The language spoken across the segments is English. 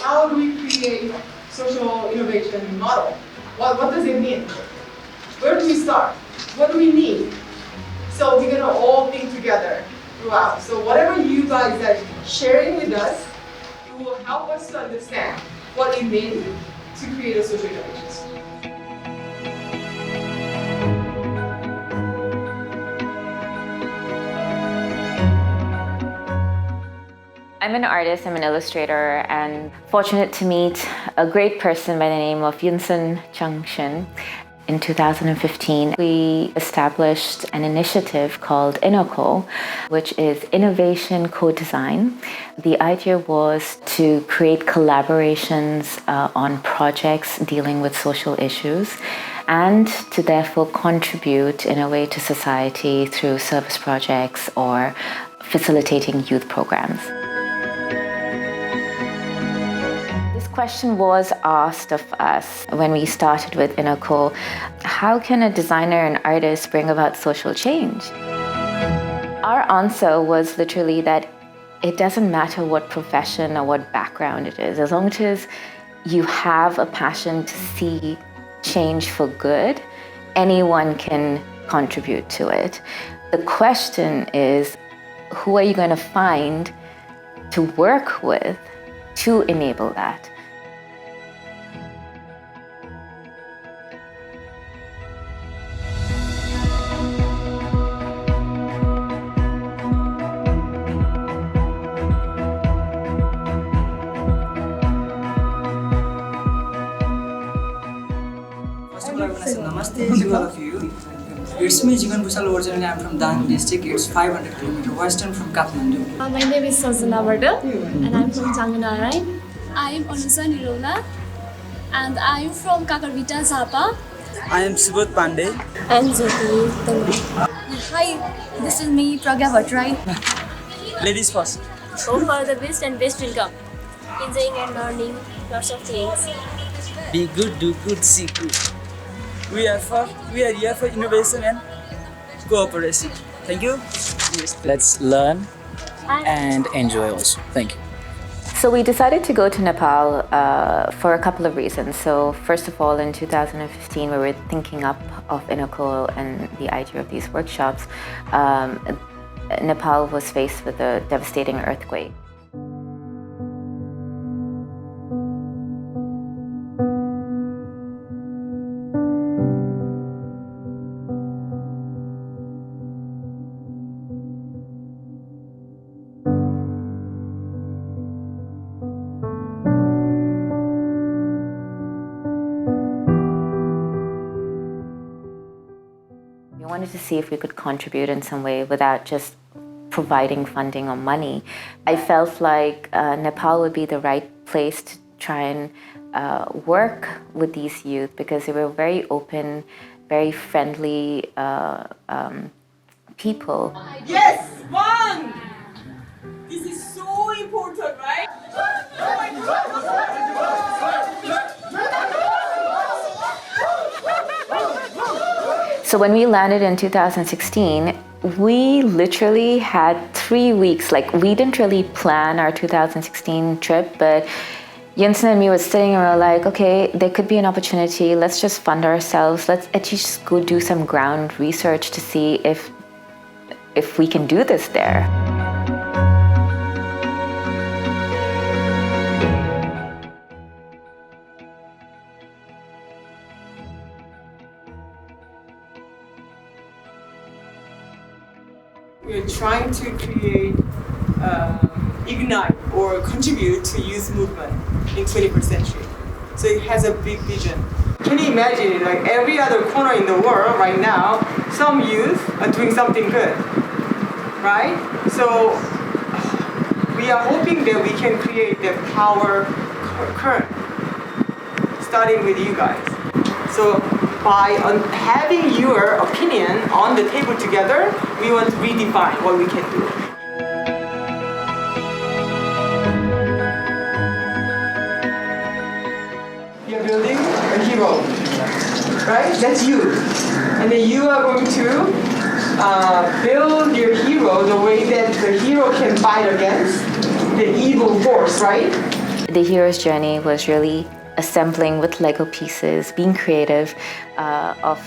How do we create social innovation model? What does it mean? Where do we start? What do we need? So we're gonna all think together throughout. So whatever you guys are sharing with us, it will help us to understand what it means to create a social innovation. I'm an artist, I'm an illustrator, and fortunate to meet a great person by the name of Yunsun Changshin. In 2015, we established an initiative called InnoCo, which is Innovation Co-Design. The idea was to create collaborations on projects dealing with social issues and to therefore contribute in a way to society through service projects or facilitating youth programs. Question was asked of us when we started with InnoCo, how can a designer and artist bring about social change? Our answer was literally that it doesn't matter what profession or what background it is, as long as you have a passion to see change for good, anyone can contribute to it. The question is, who are you going to find to work with to enable that? Namaste to all of you. It's me, Jigan Bhusal originally. I'm from Dang district. It's 500 km western from Kathmandu. My name is Sanjana Varda and I'm from Changanarain. I am Anusa Nirona and I am from Kakarvita, Zapa. I am Subodh Pandey. And Jyoti Tangri. Hi, this is me, Pragya Bhattrai. Ladies first. Hope for the best and best will come. Enjoying and learning lots of things. Be good, do good, see good. We are here for innovation and cooperation. Thank you. Let's learn and enjoy also. Thank you. So we decided to go to Nepal for a couple of reasons. So first of all, in 2015, we were thinking up of InnoCo and the idea of these workshops. Nepal was faced with a devastating earthquake. We wanted to see if we could contribute in some way without just providing funding or money. I felt like Nepal would be the right place to try and work with these youth because they were very open, very friendly people. Yes, one! This is so important, right? So when we landed in 2016, we literally had 3 weeks. Like, we didn't really plan our 2016 trip, but Yunsun and me were sitting and we were like, okay, there could be an opportunity. Let's just fund ourselves. Let's at least go do some ground research to see if we can do this there. We're trying to create, ignite or contribute to youth movement in 21st century. So it has a big vision. Can you imagine, like every other corner in the world right now, some youth are doing something good, right? So we are hoping that we can create that power current, starting with you guys. So by having your opinion on the table together, we want to redefine what we can do. You're building a hero, right? That's you. And then you are going to build your hero the way that the hero can fight against the evil force, right? The hero's journey was really assembling with Lego pieces, being creative of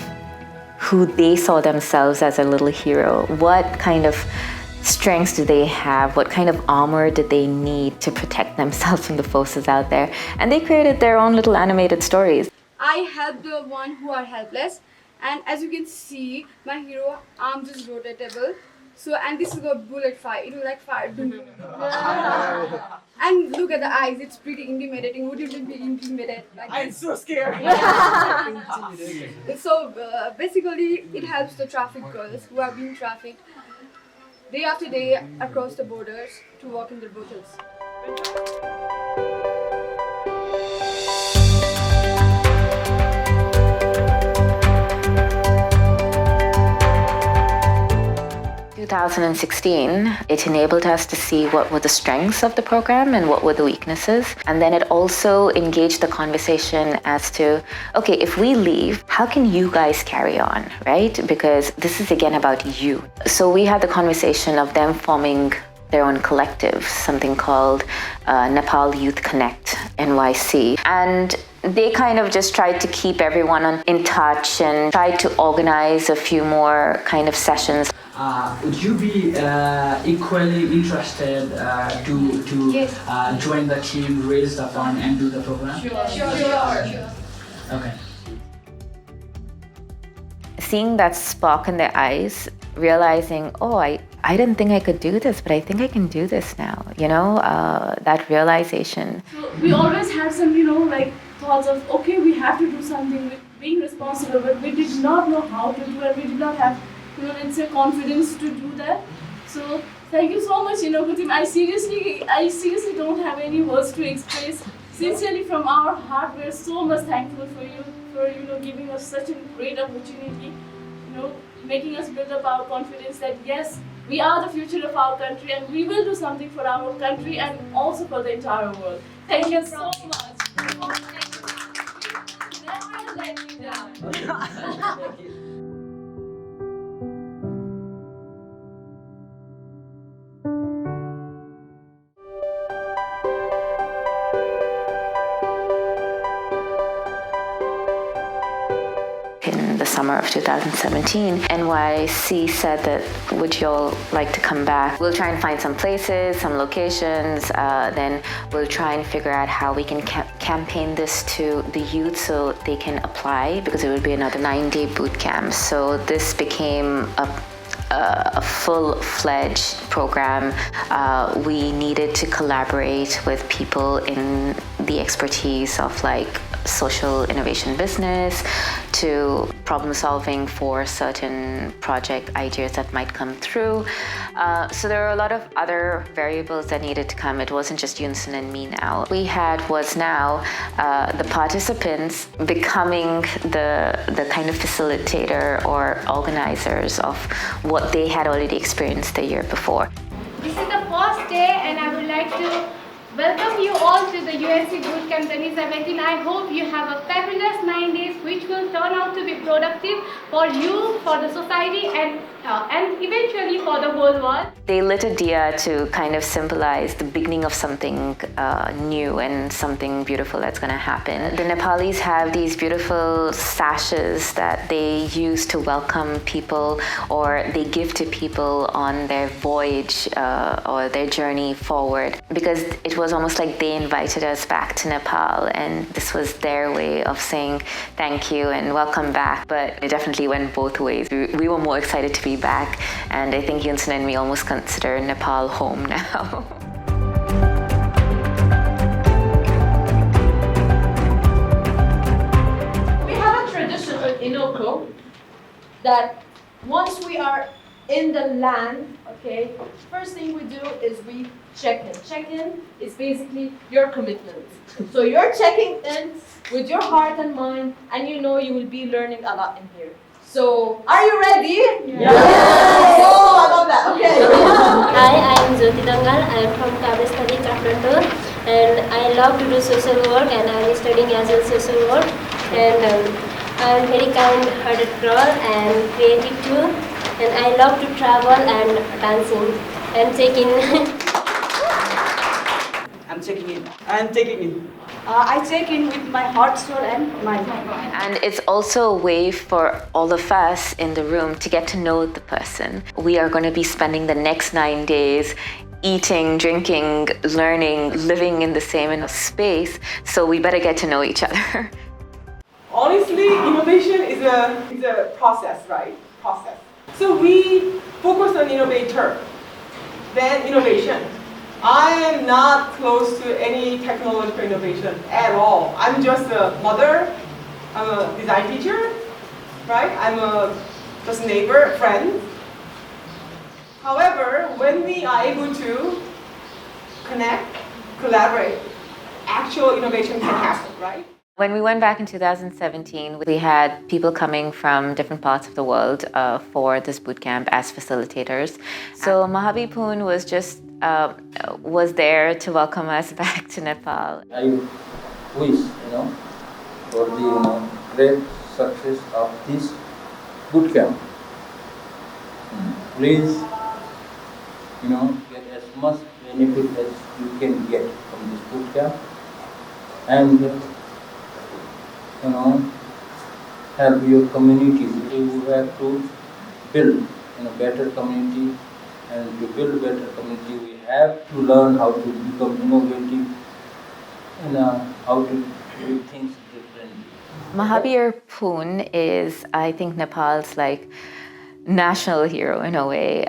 who they saw themselves as a little hero. What kind of strengths do they have? What kind of armor did they need to protect themselves from the forces out there? And they created their own little animated stories. I help the one who are helpless, and as you can see, my hero arms is rotatable. So, and this is a bullet fire. It will like fire. And look at the eyes. It's pretty intimidating. Would you be intimidated? Like I'm so scared. So basically, it helps the traffic girls who are being trafficked day after day across the borders to walk in their bottles. 2016, it enabled us to see what were the strengths of the program and what were the weaknesses. And then it also engaged the conversation as to, okay, if we leave, how can you guys carry on, right? Because this is again about you. So we had the conversation of them forming their own collective, something called Nepal Youth Connect, NYC. And they kind of just tried to keep everyone in touch and tried to organize a few more kind of sessions. Would you be equally interested to join the team, raise the fund, and do the program? Sure. Okay. Seeing that spark in their eyes, realizing, oh, I didn't think I could do this, but I think I can do this now, that realization. So we always had some, thoughts of, okay, we have to do something with being responsible, but we did not know how to do it. We did not have, let's say, confidence to do that. So thank you so much, Kutim. I seriously don't have any words to express. Sincerely, from our heart, we're so much thankful for you, for giving us such a great opportunity, making us build up our confidence that yes, we are the future of our country and we will do something for our country and also for the entire world. Thank you so much. Never let me down. In the summer of 2017, NYC said that, would you all like to come back? We'll try and find some places, some locations, then we'll try and figure out how we can campaign this to the youth so they can apply, because it would be another 9-day boot camp. So this became a full-fledged program. We needed to collaborate with people in the expertise of social innovation business to problem solving for certain project ideas that might come through. So there are a lot of other variables that needed to come. It wasn't just Yunsun and me now. We was now the participants becoming the kind of facilitator or organizers of what they had already experienced the year before. This is the first day and I would like to welcome you all to the UNC Bootcamp 2017. I hope you have a fabulous 9 days which will turn out to be productive for you, for the society and eventually for the whole world. They lit a diya to kind of symbolize the beginning of something new and something beautiful that's going to happen. The Nepalis have these beautiful sashes that they use to welcome people or they give to people on their voyage or their journey forward, because it was almost like they invited us back to Nepal and this was their way of saying thank you and welcome back. But it definitely went both ways. We were more excited to be back, and I think Yunsun and me almost consider Nepal home now. We have a tradition in Inoko that once we are in the land, okay, first thing we do is we check in. Check-in is basically your commitment. So you're checking in with your heart and mind, and you will be learning a lot in here. So, are you ready? Yeah. Oh, I love that. Okay. Hi, I am Jyoti Dangal. I am from Kavristali, Kathmandu, and I love to do social work, and I am studying as a social work. And I am very kind-hearted girl and creative too. And I love to travel and dancing and taking. I'm checking in. And taking in. I check in with my heart, soul, and mind. And it's also a way for all of us in the room to get to know the person. We are going to be spending the next 9 days eating, drinking, learning, living in the same space, so we better get to know each other. Honestly, innovation is a process, right? Process. So we focus on innovator, then innovation. I am not close to any technological innovation at all. I'm just a mother, I'm a design teacher, right? I'm just a neighbor, friend. However, when we are able to connect, collaborate, actual innovation can happen, right? When we went back in 2017, we had people coming from different parts of the world for this bootcamp as facilitators. So Mahabi Poon was just was there to welcome us back to Nepal. I wish, for the great success of this bootcamp. Please, get as much benefit as you can get from this bootcamp, and help your community. You have to build better community, and to build better community, we have to learn how to become innovative and how to do things differently. Mahabir Poon is, I think, Nepal's national hero in a way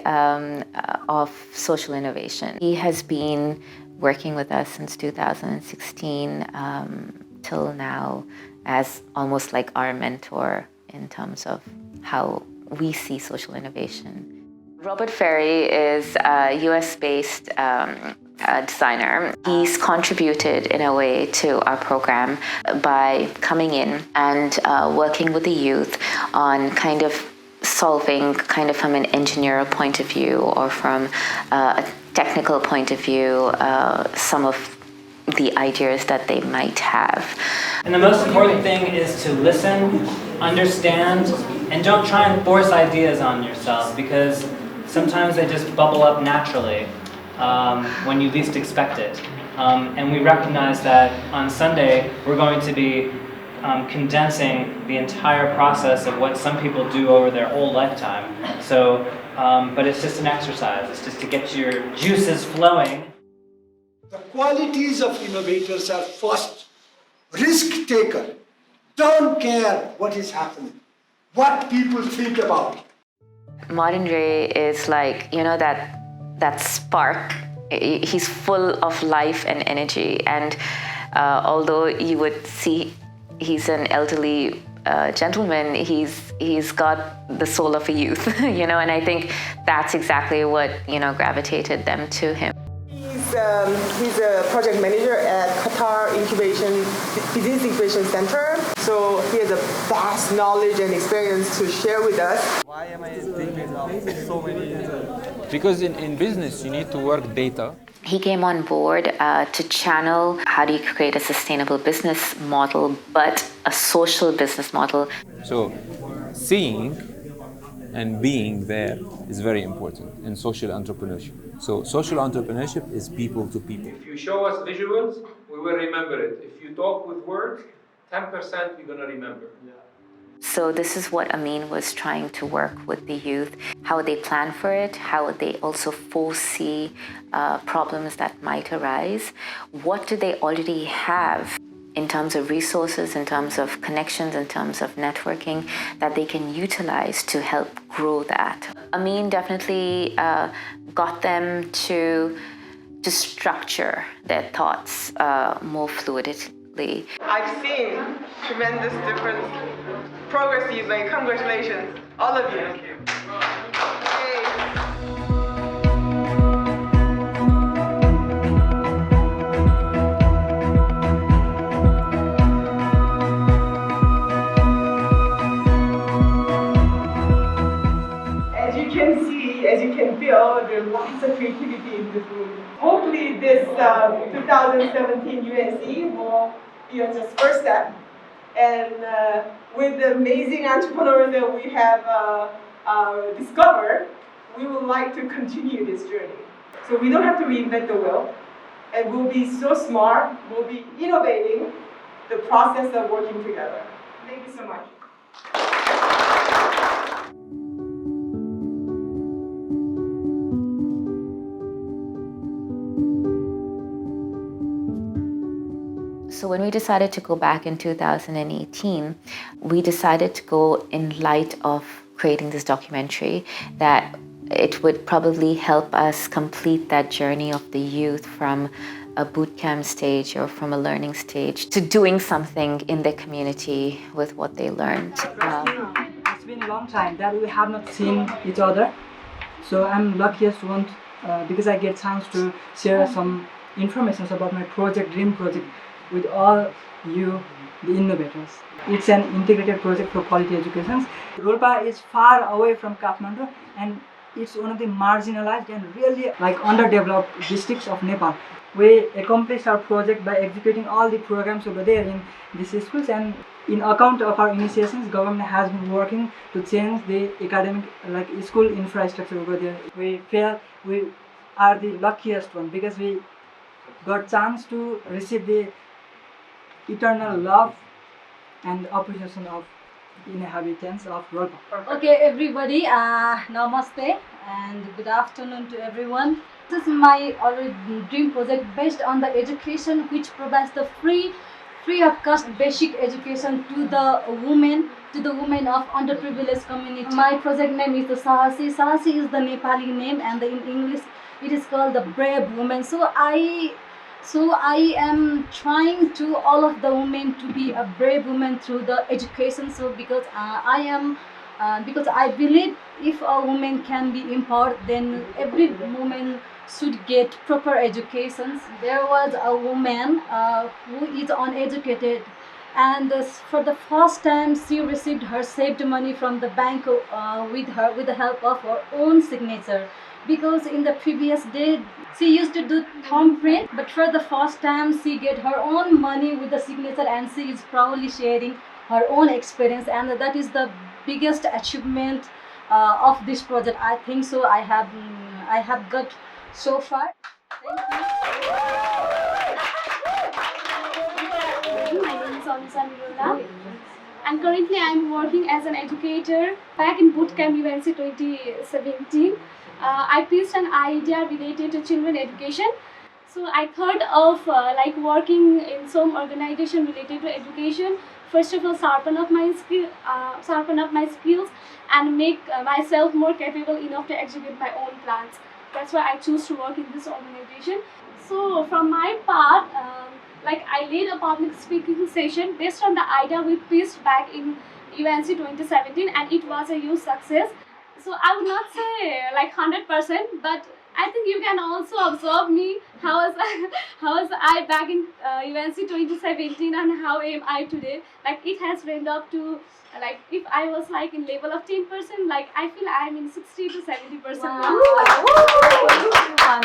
of social innovation. He has been working with us since 2016 till now as almost like our mentor in terms of how we see social innovation. Robert Ferry is a US-based designer. He's contributed in a way to our program by coming in and working with the youth on kind of solving from an engineer point of view or from a technical point of view some of the ideas that they might have. And the most important thing is to listen, understand, and don't try and force ideas on yourself, because sometimes they just bubble up naturally when you least expect it. And we recognize that on Sunday we're going to be condensing the entire process of what some people do over their whole lifetime. So, but it's just an exercise. It's just to get your juices flowing. The qualities of innovators are first, risk taker. Don't care what is happening, what people think about. Martin Ray is that spark. He's full of life and energy, and although you would see he's an elderly gentleman, he's got the soul of a youth, and I think that's exactly what gravitated them to him. He's a project manager at Qatar Business Incubation Center. So he has a vast knowledge and experience to share with us. Why am I thinking of so many? Because in business you need to work data. He came on board to channel how do you create a sustainable business model, but a social business model. So seeing and being there is very important in social entrepreneurship. So social entrepreneurship is people to people. If you show us visuals, we will remember it. If you talk with words, 10% we're going to remember. So this is what Amin was trying to work with the youth, how they plan for it, how they also foresee problems that might arise. What do they already have in terms of resources, in terms of connections, in terms of networking that they can utilize to help grow that. Amin definitely got them to structure their thoughts more fluidly. I've seen tremendous difference, progress you've made. Congratulations, all of you. As you can feel, there's lots of creativity in this room. Hopefully this 2017 UNC will be just first step. And with the amazing entrepreneurs that we have discovered, we would like to continue this journey. So we don't have to reinvent the wheel. and we'll be so smart, we'll be innovating the process of working together. Thank you so much. So when we decided to go back in 2018, we decided to go in light of creating this documentary that it would probably help us complete that journey of the youth from a boot camp stage or from a learning stage to doing something in their community with what they learned. It's been a long time that we have not seen each other. So I'm luckiest one because I get chance to share some information about my project, dream project, with all you, the innovators. It's an integrated project for quality education. Rolpa is far away from Kathmandu and it's one of the marginalized and really underdeveloped districts of Nepal. We accomplished our project by executing all the programs over there in these schools, and in account of our initiations, government has been working to change the academic school infrastructure over there. We feel we are the luckiest one because we got chance to receive the eternal love and appreciation of inhabitants of Rolpa. Okay, everybody, namaste and good afternoon to everyone. This is my dream project based on the education which provides the free of cost basic education to the women of underprivileged community. My project name is the Sahasi. Sahasi is the Nepali name, and in English it is called the brave woman. So I am trying to all of the women to be a brave woman through the education. So because I believe if a woman can be empowered, then every woman should get proper education. There was a woman who is uneducated, and for the first time she received her saved money from the bank with the help of her own signature. Because in the previous day she used to do thumbprint, but for the first time she get her own money with the signature, and she is proudly sharing her own experience, and that is the biggest achievement of this project. I think so. I have got so far. My name is Anusha Mirola, and currently I am working as an educator back in Bootcamp UNC 2017. I pitched an idea related to children education. So I thought of working in some organization related to education. First of all, sharpen up my skills, and make myself more capable enough to execute my own plans. That's why I choose to work in this organization. So from my part, I led a public speaking session based on the idea we pitched back in UNC 2017, and it was a huge success. So I would not say 100%, but I think you can also observe me how was I back in UNC 2017 and how am I today. It has ramped up to if I was in level of 10%, I feel I am in 60 to 70% now.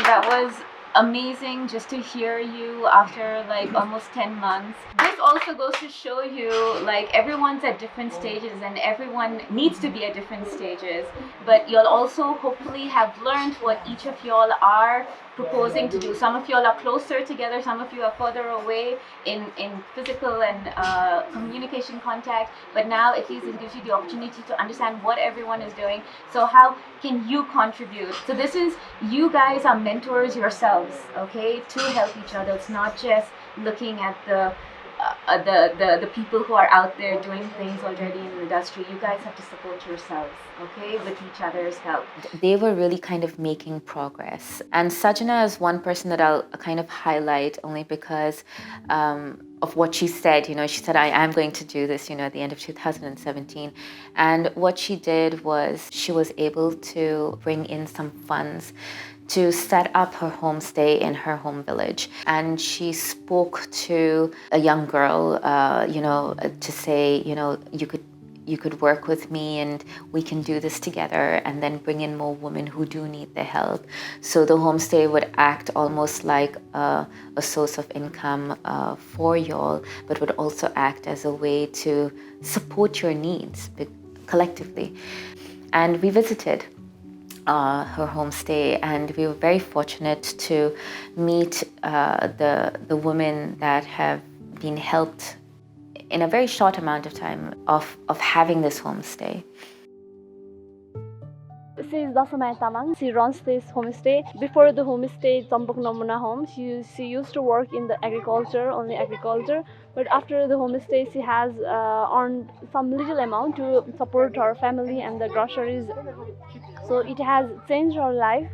That was amazing just to hear you after almost 10 months. This also goes to show you everyone's at different stages and everyone needs to be at different stages, but you'll also hopefully have learned what each of y'all are proposing to do. Some of y'all are closer together, some of you are further away in physical and communication contact, but now at least it gives you the opportunity to understand what everyone is doing. So how can you contribute? So this is, you guys are mentors yourselves, okay, to help each other. It's not just looking at the people who are out there doing things already in the industry. You guys have to support yourselves, okay, with each other's help. They were really kind of making progress. And Sajana is one person that I'll kind of highlight only because of what she said. She said, I am going to do this, at the end of 2017. And what she did was she was able to bring in some funds to set up her homestay in her home village. And she spoke to a young girl, to say, you could work with me and we can do this together, and then bring in more women who do need the help. So the homestay would act almost like a source of income for y'all, but would also act as a way to support your needs collectively. And we visited her homestay, and we were very fortunate to meet the women that have been helped in a very short amount of time of having this homestay. She is Dasamaya Tamang. She runs this homestay. Before the homestay, Champok Namuna Home, she used to work in the agriculture, only agriculture. But after the homestay, she has earned some little amount to support her family and the groceries. So it has changed her life.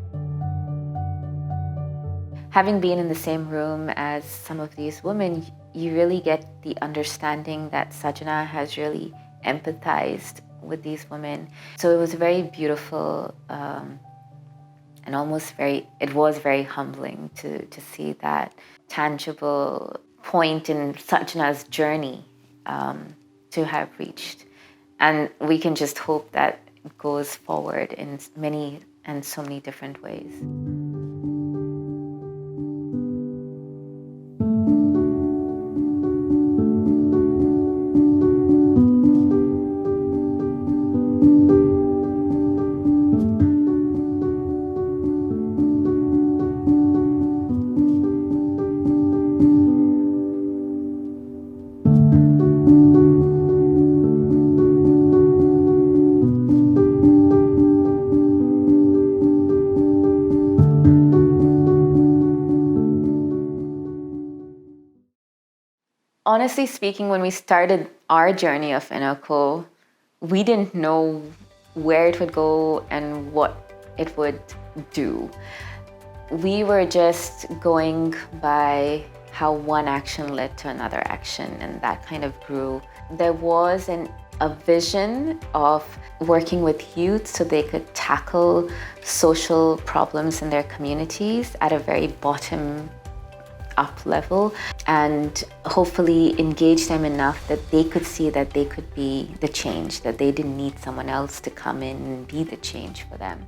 Having been in the same room as some of these women, you really get the understanding that Sajana has really empathized with these women. So it was very beautiful and it was very humbling to see that tangible point in Sajana's journey to have reached. And we can just hope that it goes forward in many and so many different ways. Honestly speaking, when we started our journey of InnoCo, we didn't know where it would go and what it would do. We were just going by how one action led to another action, and that kind of grew. There was a vision of working with youth so they could tackle social problems in their communities at a very bottom up level and hopefully engage them enough that they could see that they could be the change, that they didn't need someone else to come in and be the change for them.